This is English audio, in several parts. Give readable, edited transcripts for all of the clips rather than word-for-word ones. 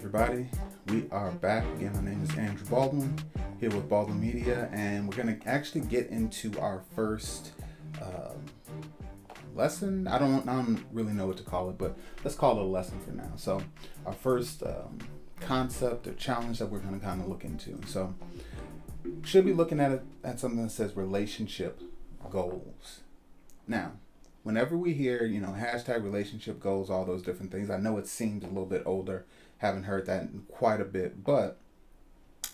everybody. We are back again. My name is Andrew Baldwin here with Baldwin Media, and we're going to actually get into our first lesson. I don't really know what to call it, but let's call it a lesson for now. So, our first concept or challenge that we're going to kind of look into. So, should be looking at something that says relationship goals. Now, whenever we hear, hashtag relationship goals, all those different things, I know it seems a little bit older. Haven't heard that in quite a bit, but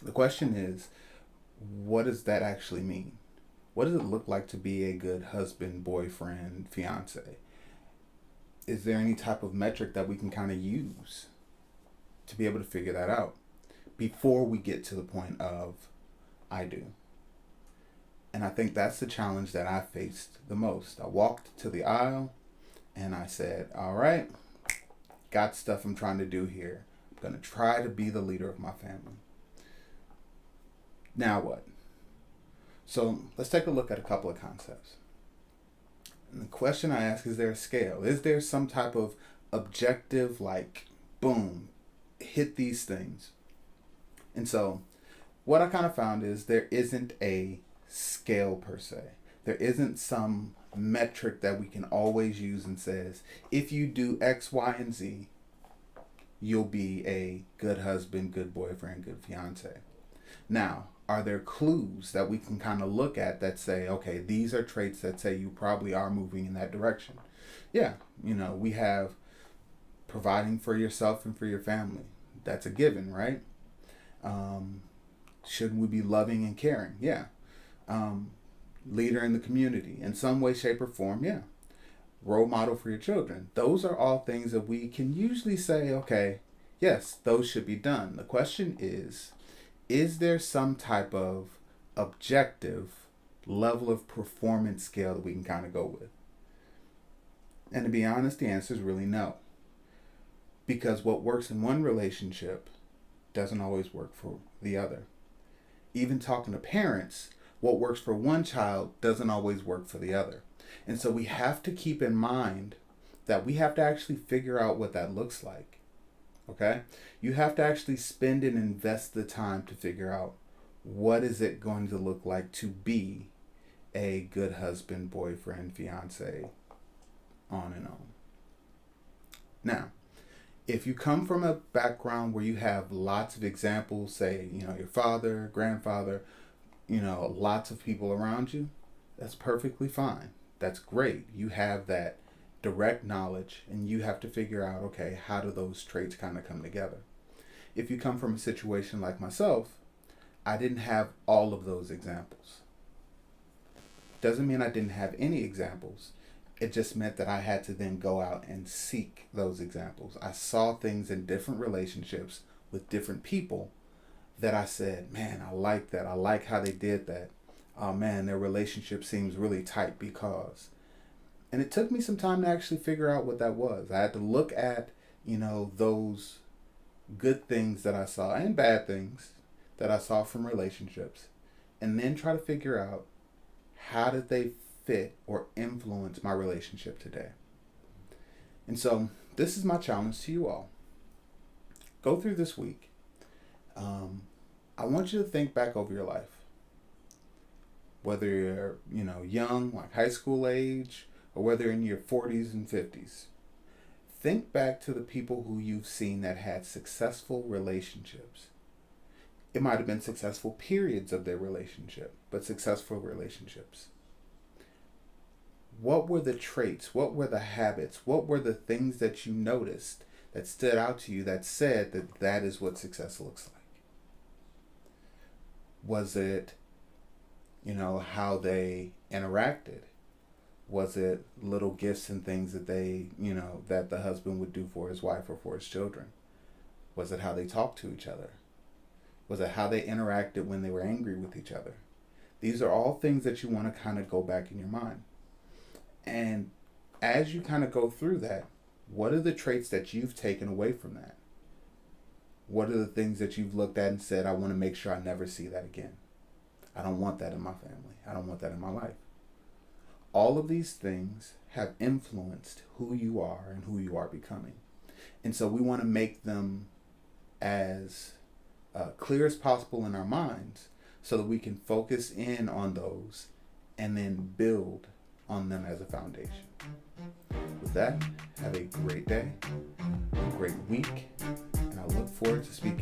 the question is, what does that actually mean? What does it look like to be a good husband, boyfriend, fiance? Is there any type of metric that we can kind of use to be able to figure that out before we get to the point of I do? And I think that's the challenge that I faced the most. I walked to the aisle and I said, all right, got stuff I'm trying to do here. I'm going to try to be the leader of my family. Now what? So let's take a look at a couple of concepts. And the question I ask, is there a scale? Is there some type of objective, like, boom, hit these things? And so what I kind of found is there isn't a scale per se. There isn't some metric that we can always use and says, if you do X, Y, and Z, you'll be a good husband, good boyfriend, good fiance. Now, are there clues that we can kind of look at that say, okay, these are traits that say you probably are moving in that direction? Yeah, we have providing for yourself and for your family. That's a given, right? Should we be loving and caring? Yeah. Leader in the community in some way, shape, or form? Yeah. Role model for your children. Those are all things that we can usually say, okay, yes, those should be done. The question is there some type of objective level of performance scale that we can kind of go with? And to be honest, the answer is really no. Because what works in one relationship doesn't always work for the other. Even talking to parents, what works for one child doesn't always work for the other. And so we have to keep in mind that we have to actually figure out what that looks like. Okay? You have to actually spend and invest the time to figure out what is it going to look like to be a good husband, boyfriend, fiance, on and on. Now, if you come from a background where you have lots of examples, say, your father, grandfather, lots of people around you, that's perfectly fine. That's great. You have that direct knowledge and you have to figure out, okay, how do those traits kind of come together? If you come from a situation like myself, I didn't have all of those examples. Doesn't mean I didn't have any examples. It just meant that I had to then go out and seek those examples. I saw things in different relationships with different people that I said, man, I like that. I like how they did that. Oh man, their relationship seems really tight because. And it took me some time to actually figure out what that was. I had to look at, those good things that I saw and bad things that I saw from relationships, and then try to figure out how did they fit or influence my relationship today. And so this is my challenge to you all. Go through this week. I want you to think back over your life. Whether you're, young, like high school age, or whether you're in your 40s and 50s. Think back to the people who you've seen that had successful relationships. It might have been successful periods of their relationship, but successful relationships. What were the traits? What were the habits? What were the things that you noticed that stood out to you that said that that is what success looks like? Was it, how they interacted? Was it little gifts and things that they, that the husband would do for his wife or for his children? Was it how they talked to each other? Was it how they interacted when they were angry with each other? These are all things that you want to kind of go back in your mind. And as you kind of go through that, what are the traits that you've taken away from that? What are the things that you've looked at and said, I want to make sure I never see that again? I don't want that in my family. I don't want that in my life. All of these things have influenced who you are and who you are becoming. And so we want to make them as clear as possible in our minds so that we can focus in on those and then build on them as a foundation. With that, have a great day, a great week, and I look forward to speaking